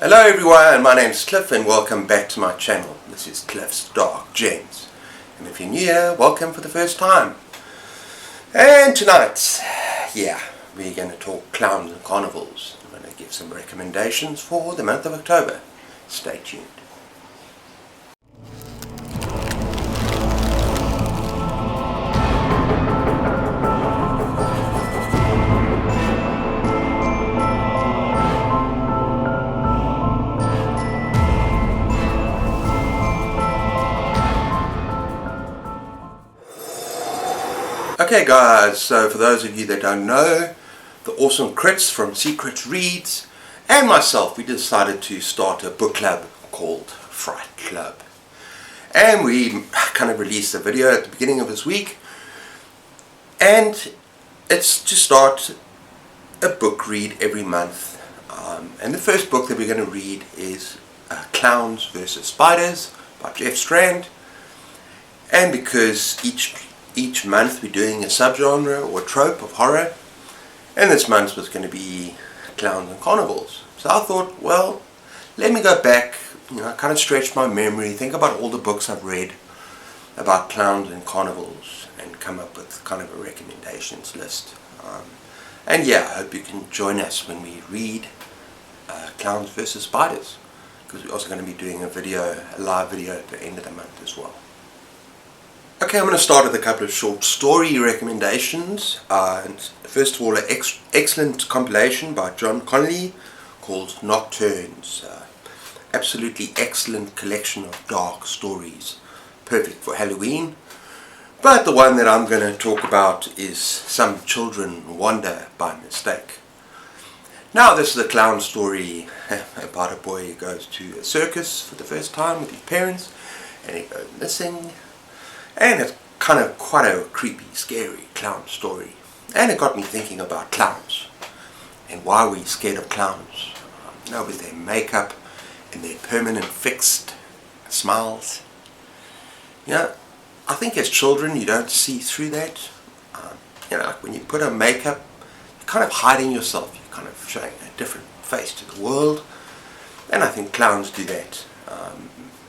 Hello everyone, my name's Cliff and welcome back to my channel. This is Cliff's Dark Gems. And if you're new here, welcome for the first time. And tonight, we're going to talk clowns and carnivals. I'm going to give some recommendations for the month of October. Stay tuned. Okay guys, so for those of you that don't know, the awesome Kritz from Secret Reads and myself, we decided to start a book club called Fright Club. And we kind of released a video at the beginning of this week, and it's to start a book read every month. And the first book that we're going to read is Clowns vs. Spiders by Jeff Strand. And because each month we're doing a subgenre or a trope of horror, and this month was going to be clowns and carnivals. So I thought, well, let me go back, kind of stretch my memory, think about all the books I've read about clowns and carnivals, and come up with kind of a recommendations list. And I hope you can join us when we read Clowns vs. Spiders, because we're also going to be doing a live video at the end of the month as well. Okay, I'm going to start with a couple of short story recommendations. And first of all, an excellent compilation by John Connolly called Nocturnes. Absolutely excellent collection of dark stories, perfect for Halloween. But the one that I'm going to talk about is Some Children Wander by Mistake. Now this is a clown story about a boy who goes to a circus for the first time with his parents, and he goes missing. And it's kind of quite a creepy, scary clown story. And it got me thinking about clowns and why we're scared of clowns. With their makeup and their permanent fixed smiles. I think as children you don't see through that. Like when you put on makeup, you're kind of hiding yourself. You're kind of showing a different face to the world. And I think clowns do that.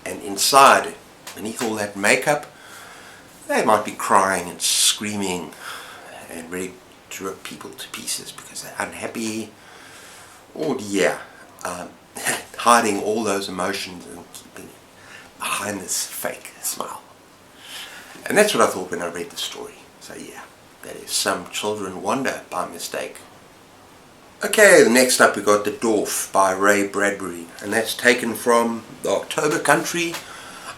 And inside, beneath all that makeup, they might be crying and screaming and ready to rip people to pieces because they're unhappy, or hiding all those emotions and keeping behind this fake smile. And that's what I thought when I read the story. So that is Some Children Wander by Mistake. Okay, next up we got The Dwarf by Ray Bradbury, and that's taken from the October Country.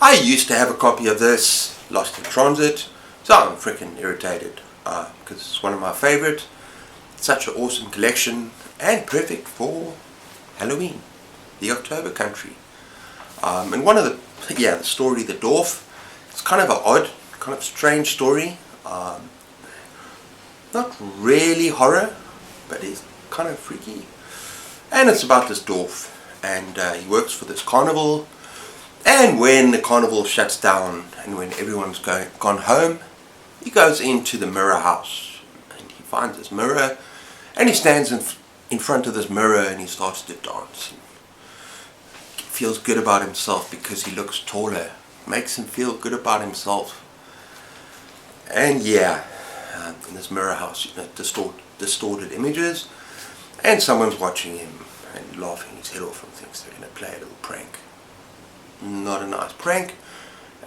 I used to have a copy of this, lost in transit, so I'm freaking irritated because it's one of my favorite. Such an awesome collection and perfect for Halloween, the October Country. And one of the story The Dwarf, it's kind of an odd, kind of strange story. Not really horror, but it's kind of freaky. And it's about this dwarf, and he works for this carnival. And when the carnival shuts down and when everyone's gone home, he goes into the mirror house and he finds this mirror, and he stands in front of this mirror and he starts to dance. He feels good about himself because he looks taller. Makes him feel good about himself. And in this mirror house, distorted images, and someone's watching him and laughing his head off and thinks they're going to play a little prank. Not a nice prank,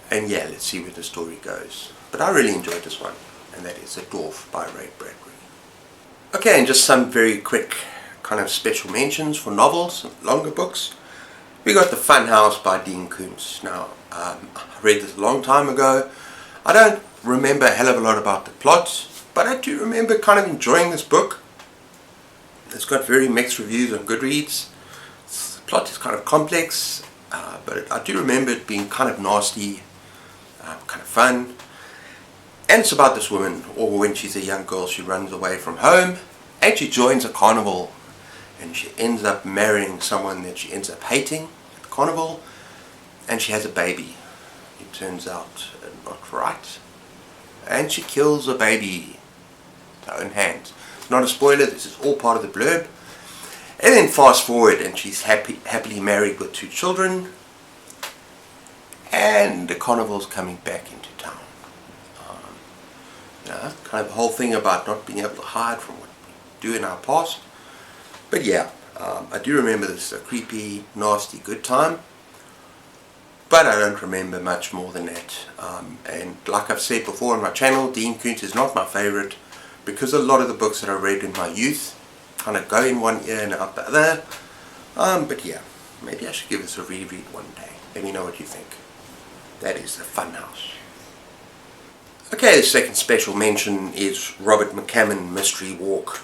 and let's see where the story goes. But I really enjoyed this one, and that is The Dwarf by Ray Bradbury. Okay, and just some very quick kind of special mentions for novels, longer books. We got The Fun House by Dean Koontz. Now, I read this a long time ago. I don't remember a hell of a lot about the plot, but I do remember kind of enjoying this book. It's got very mixed reviews on Goodreads. The plot is kind of complex. But I do remember it being kind of nasty, kind of fun. And it's about this woman, or when she's a young girl, she runs away from home and she joins a carnival, and she ends up marrying someone that she ends up hating at the carnival, and she has a baby. It turns out not right, and she kills a baby with her own hands. It's not a spoiler, this is all part of the blurb. And then fast forward and she's happily married with 2 children, and the carnival's coming back into town. Kind of the whole thing about not being able to hide from what we do in our past. But yeah, I do remember this is a creepy, nasty, good time. But I don't remember much more than that. And like I've said before on my channel, Dean Koontz is not my favorite, because a lot of the books that I read in my youth kind of go in one ear and out the other. But yeah, maybe I should give this a reread one day. Let me know what you think. That is the Funhouse. Okay, the second special mention is Robert McCammon, Mystery Walk.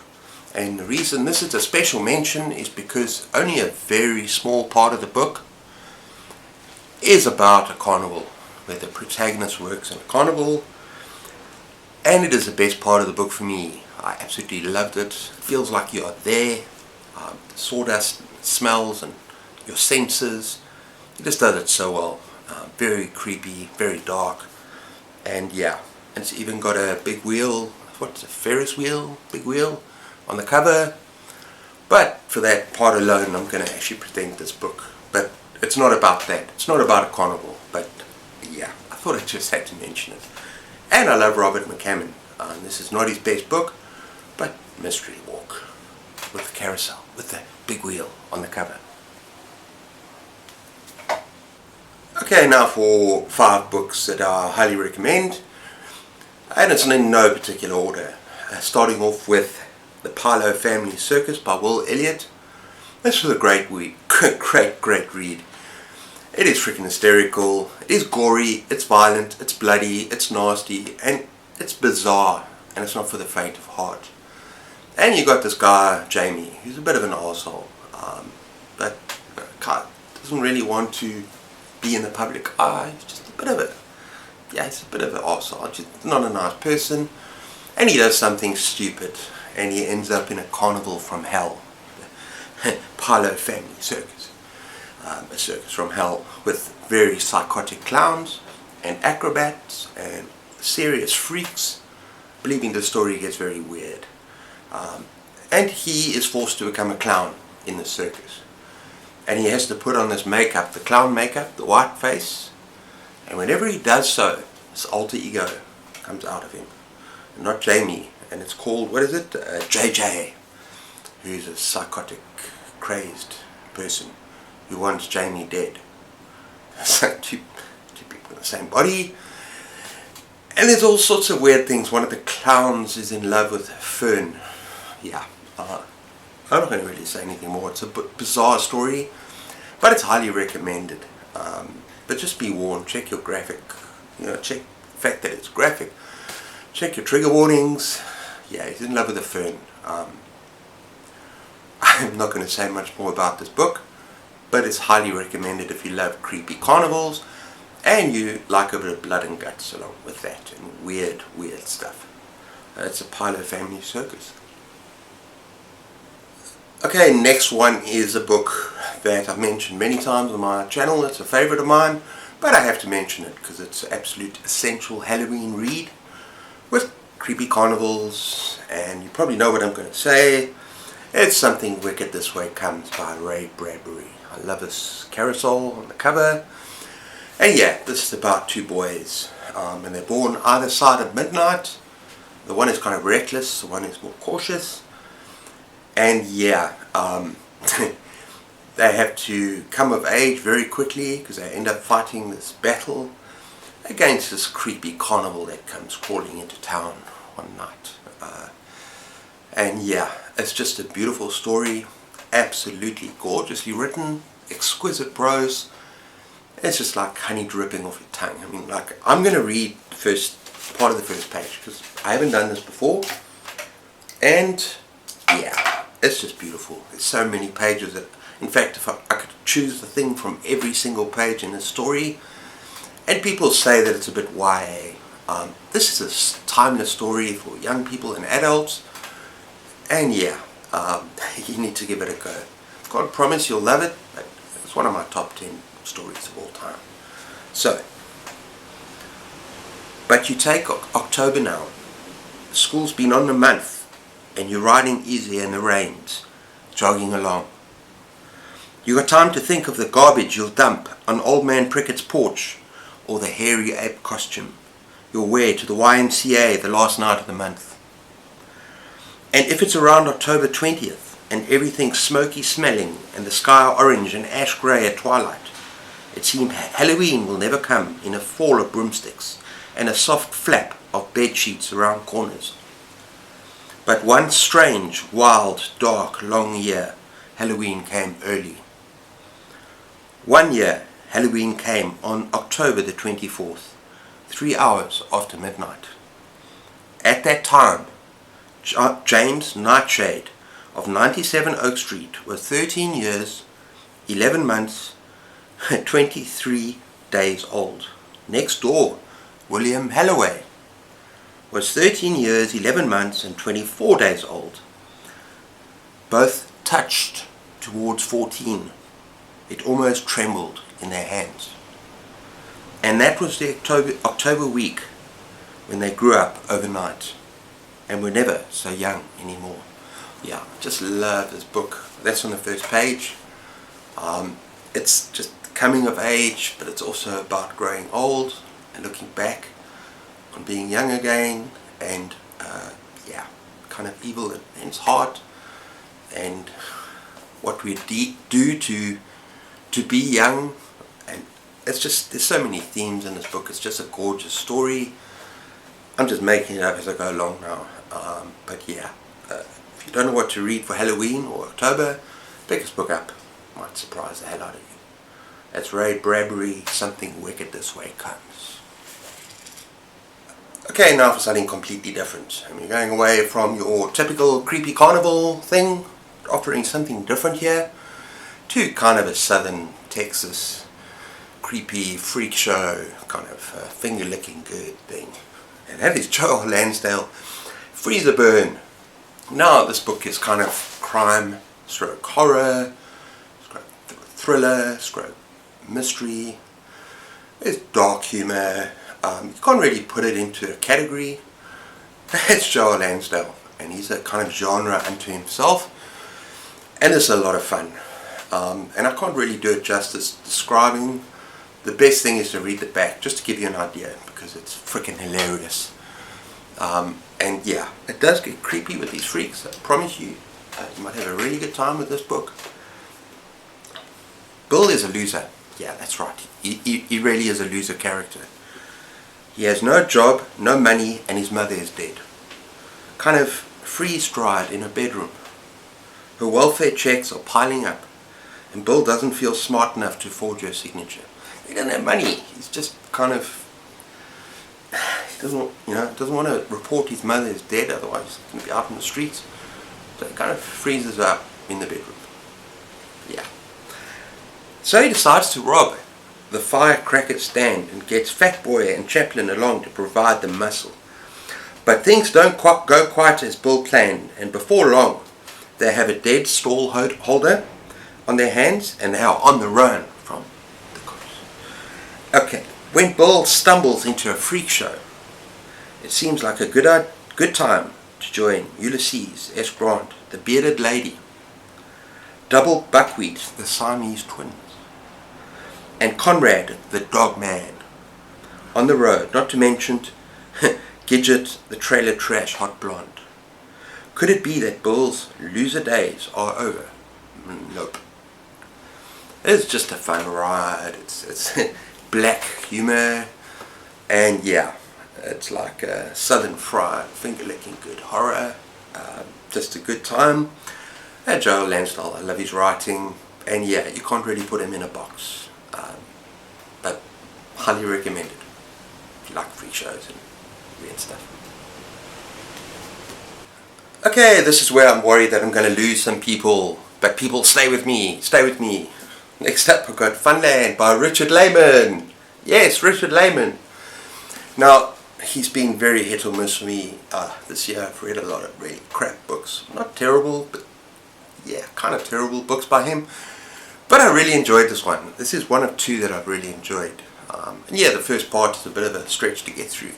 And the reason this is a special mention is because only a very small part of the book is about a carnival, where the protagonist works in a carnival, and it is the best part of the book for me. I absolutely loved it. It feels like you are there. The sawdust smells and your senses. It just does it so well. Very creepy, very dark, and yeah, it's even got a big wheel, what's a Ferris wheel, big wheel on the cover. But for that part alone, I'm going to actually present this book. But it's not about that. It's not about a carnival. But yeah, I thought I just had to mention it. And I love Robert McCammon. This is not his best book, but Mystery Walk, with the carousel, with the big wheel on the cover. Okay, now for 5 books that I highly recommend, and it's in no particular order. Starting off with The Pilo Family Circus by Will Elliott. This was a great read. great read. It is freaking hysterical, it is gory, it's violent, it's bloody, it's nasty, and it's bizarre, and it's not for the faint of heart. And you got this guy, Jamie, who's a bit of an arsehole, but doesn't really want to be in the public eye. He's just a bit of he's a bit of an arsehole, just not a nice person, and he does something stupid, and he ends up in a carnival from hell. Pilo Family Circus. A circus from hell with very psychotic clowns and acrobats and serious freaks. Believing the story gets very weird. And he is forced to become a clown in the circus. And he has to put on this makeup, the clown makeup, the white face. And whenever he does so, this alter ego comes out of him. And not Jamie. And it's called, what is it? JJ. Who's a psychotic, crazed person who wants Jamie dead. It's like two people in the same body. And there's all sorts of weird things. One of the clowns is in love with Fern. Yeah. I'm not going to really say anything more. It's a bizarre story, but it's highly recommended. But just be warned. Check your graphic. Check the fact that it's graphic. Check your trigger warnings. Yeah, he's in love with a Fern. I'm not going to say much more about this book, but it's highly recommended if you love creepy carnivals and you like a bit of blood and guts along with that and weird stuff. It's a Pilo Family Circus. Okay, next one is a book that I've mentioned many times on my channel. It's a favorite of mine, but I have to mention it because it's an absolute essential Halloween read with creepy carnivals, and you probably know what I'm going to say. It's Something Wicked This Way Comes by Ray Bradbury. I love this carousel on the cover. And yeah, this is about 2 boys, and they're born either side of midnight. The one is kind of reckless, the one is more cautious. And yeah, they have to come of age very quickly because they end up fighting this battle against this creepy carnival that comes crawling into town one night. And yeah, it's just a beautiful story, absolutely gorgeously written, exquisite prose. It's just like honey dripping off your tongue. I mean, like, I'm going to read the first part of the first page because I haven't done this before, and yeah, it's just beautiful. There's so many pages that, in fact, if I could choose the thing from every single page in the story, and people say that it's a bit YA. This is a timeless story for young people and adults, and yeah, you need to give it a go. Can't promise you'll love it, but it's one of my top 10 stories of all time. So, but you take October now, school's been on a month, and you're riding easy in the rains. jogging along. You got time to think of the garbage you'll dump on Old Man Prickett's porch, or the hairy ape costume you'll wear to the YMCA the last night of the month. And if it's around October 20th and everything's smoky smelling and the sky orange and ash grey at twilight, it seems Halloween will never come in a fall of broomsticks and a soft flap of bed sheets around corners. But one strange, wild, dark, long year, Halloween came early. One year, Halloween came on October the 24th, 3 hours after midnight. At that time, James Nightshade of 97 Oak Street was 13 years, 11 months, 23 days old. Next door, William Halloway was 13 years, 11 months and 24 days old. Both touched towards 14. It almost trembled in their hands. And that was the October week when they grew up overnight and were never so young anymore. Yeah, just love this book. That's on the first page. It's just coming of age, but it's also about growing old and looking back on being young again, and yeah, kind of evil in its heart, and what we do to be young. And it's just, there's so many themes in this book. It's just a gorgeous story. I'm just making it up as I go along now, but yeah, if you don't know what to read for Halloween or October, pick this book up. It might surprise the hell out of you. That's Ray Bradbury, Something Wicked This Way Comes. Okay, now for something completely different. I mean, going away from your typical creepy carnival thing, offering something different here, to kind of a southern Texas creepy freak show, kind of finger licking good thing. And that is Joel Lansdale, Freezer Burn. Now this book is kind of crime, stroke horror, stroke thriller, stroke mystery. There's dark humor. You can't really put it into a category. It's Joel Lansdale, and he's a kind of genre unto himself, and it's a lot of fun. And I can't really do it justice describing. The best thing is to read the back, just to give you an idea, because it's freaking hilarious. And yeah, it does get creepy with these freaks. I promise you, you might have a really good time with this book. Bill is a loser. Yeah, that's right. He really is a loser character. He has no job, no money, and his mother is dead. Kind of freeze-dried in her bedroom. Her welfare checks are piling up, and Bill doesn't feel smart enough to forge her signature. He doesn't have money. He's just kind of, he doesn't want to report his mother is dead, otherwise he's going to be out in the streets. So he kind of freezes up in the bedroom. Yeah. So he decides to rob the firecracker stand and gets Fat Boy and Chaplin along to provide the muscle. But things don't go quite as Bill planned, and before long they have a dead stall holder on their hands and they are on the run from the cops. Okay, when Bill stumbles into a freak show, it seems like a good time to join Ulysses S. Grant, the bearded lady, Double Buckwheat, the Siamese twins, and Conrad, the dog man, on the road, not to mention Gidget, the trailer trash hot blonde. Could it be that Bill's loser days are over? Nope. It's just a fun ride. It's black humor, and yeah, it's like a southern fried, finger-licking good horror. Just a good time. Joel Lansdale, I love his writing, and yeah, you can't really put him in a box. But highly recommended if you like freak shows and weird stuff. Okay, this is where I'm worried that I'm going to lose some people, but people, stay with me, stay with me. Next up, I've got Funland by Richard Lehman. Yes, Richard Lehman. Now, he's been very hit or miss for me this year. I've read a lot of really crap books. Not terrible, but yeah, kind of terrible books by him. But I really enjoyed this one. This is one of two that I've really enjoyed. And yeah, the first part is a bit of a stretch to get through.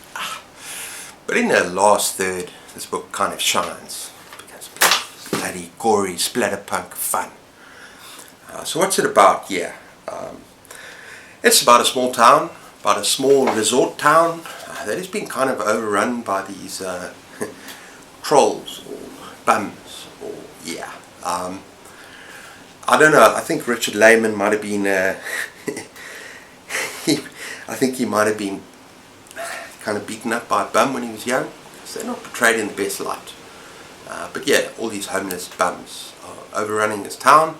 But in the last third, this book kind of shines. Because bloody bloody, gory, splatterpunk fun. So what's it about? Yeah, it's about a small town, about a small resort town that has been kind of overrun by these trolls or bums, or yeah. I don't know. I think Richard Lehman might have been. I think he might have been kind of beaten up by a bum when he was young. So they're not portrayed in the best light. But yeah, all these homeless bums are overrunning this town,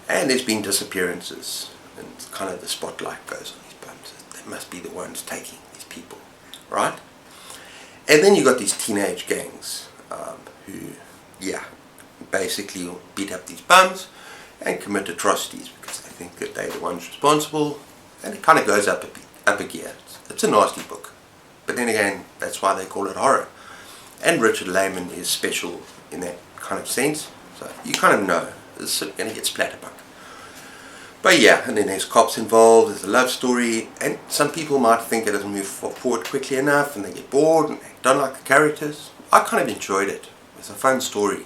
and there's been disappearances, and kind of the spotlight goes on these bums. They must be the ones taking these people, right? And then you got these teenage gangs who, yeah, basically beat up these bums and commit atrocities because they think that they're the ones responsible, and it kind of goes up a gear. It's a nasty book, but then again, that's why they call it horror. And Richard Lehman is special in that kind of sense, so you kind of know this is going to get splatterpunk. But yeah, and then there's cops involved, there's a love story, and some people might think it doesn't move forward quickly enough and they get bored and they don't like the characters. I kind of enjoyed it. It's a fun story.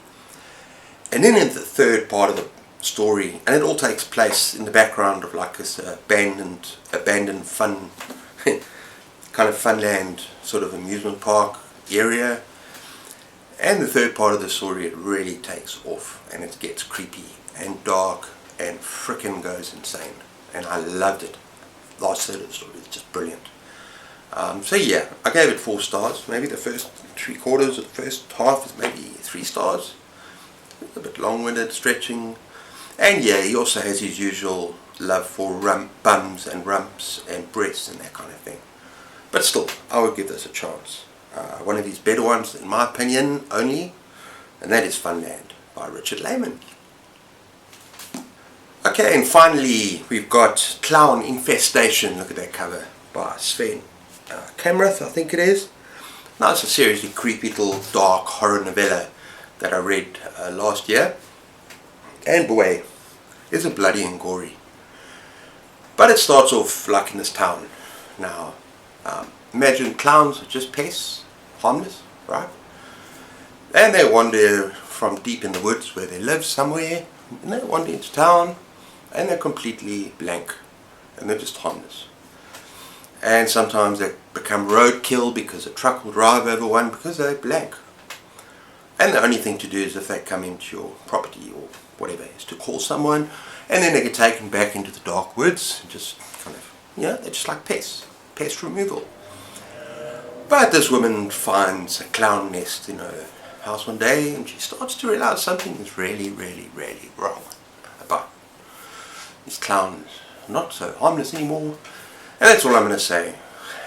And then in the third part of the story, and it all takes place in the background of like this abandoned fun kind of funland sort of amusement park area. And the third part of the story, it really takes off and it gets creepy and dark and frickin' goes insane, and I loved it. Last third of the story is just brilliant. So yeah, I gave it 4 stars. Maybe the first 3/4 of the first half is maybe 3 stars. A bit long-winded, stretching, and yeah, he also has his usual love for bums and rumps and breasts and that kind of thing. But still, I would give this a chance. One of his better ones, in my opinion, only, and that is Funland by Richard Lehman. Okay, and finally we've got Clown Infestation. Look at that cover by Sven Kamrath, I think it is. Now it's a seriously creepy little dark horror novella that I read last year, and boy, is it bloody and gory. But it starts off like in this town. Now, imagine clowns are just pests, harmless, right? And they wander from deep in the woods where they live somewhere, and they wander into town, and they're completely blank, and they're just harmless. And sometimes they become roadkill because a truck will drive over one because they're blank. And the only thing to do is if they come into your property or whatever, is to call someone, and then they get taken back into the dark woods and just kind of, you know, they're just like pests, pest removal. But this woman finds a clown nest in her house one day, and she starts to realize something is really, really, really wrong about these clowns. Not so harmless anymore. And that's all I'm going to say.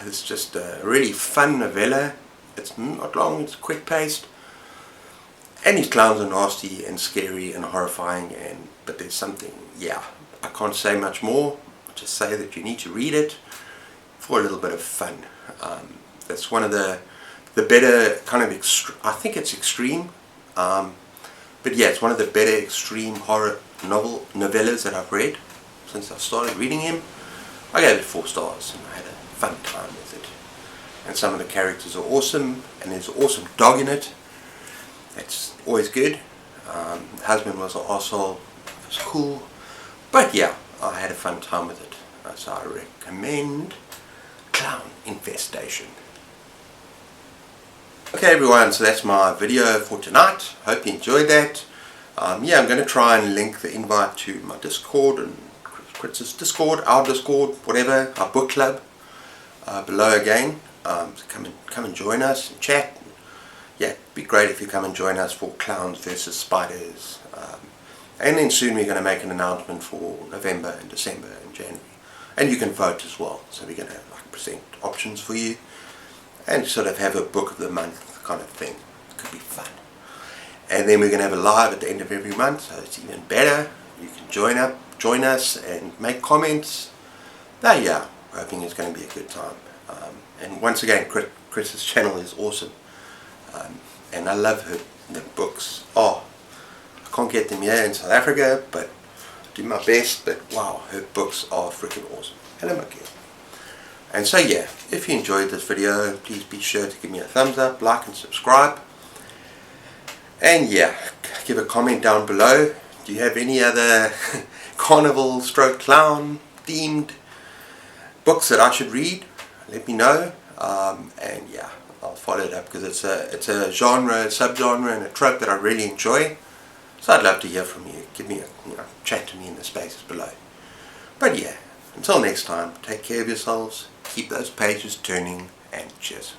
It's just a really fun novella. It's not long, it's quick paced. And these clowns are nasty and scary and horrifying, but there's something, yeah, I can't say much more. I'll just say that you need to read it for a little bit of fun. That's one of the better kind of, I think it's extreme, but yeah, it's one of the better extreme horror novellas that I've read since I started reading him. I gave it 4 stars, and I had a fun time with it. And some of the characters are awesome, and there's an awesome dog in it. That's always good. The husband was an arsehole. It was cool. But yeah, I had a fun time with it. So I recommend Clown Infestation. Okay everyone, so that's my video for tonight. Hope you enjoyed that. Yeah, I'm going to try and link the invite to my Discord and Kritz's Discord, our Discord, whatever, our book club below again. So come and join us and chat. Yeah, it'd be great if you come and join us for Clowns versus Spiders. And then soon we're going to make an announcement for November and December and January. And you can vote as well. So we're going to like present options for you and sort of have a book of the month kind of thing. It could be fun. And then we're going to have a live at the end of every month, so it's even better. You can join us and make comments. Now yeah, hoping it's going to be a good time. And once again, Kritz's channel is awesome. And I love the books. Oh, I can't get them here in South Africa, but I do my best. But wow, her books are freaking awesome. Hello, my girl. And so yeah, if you enjoyed this video, please be sure to give me a thumbs up, like and subscribe. And yeah, give a comment down below. Do you have any other carnival stroke clown themed books that I should read? Let me know. And yeah, I'll follow it up because it's a genre, subgenre, and a trope that I really enjoy. So I'd love to hear from you. Give me chat to me in the spaces below. But yeah, until next time, take care of yourselves, keep those pages turning, and cheers.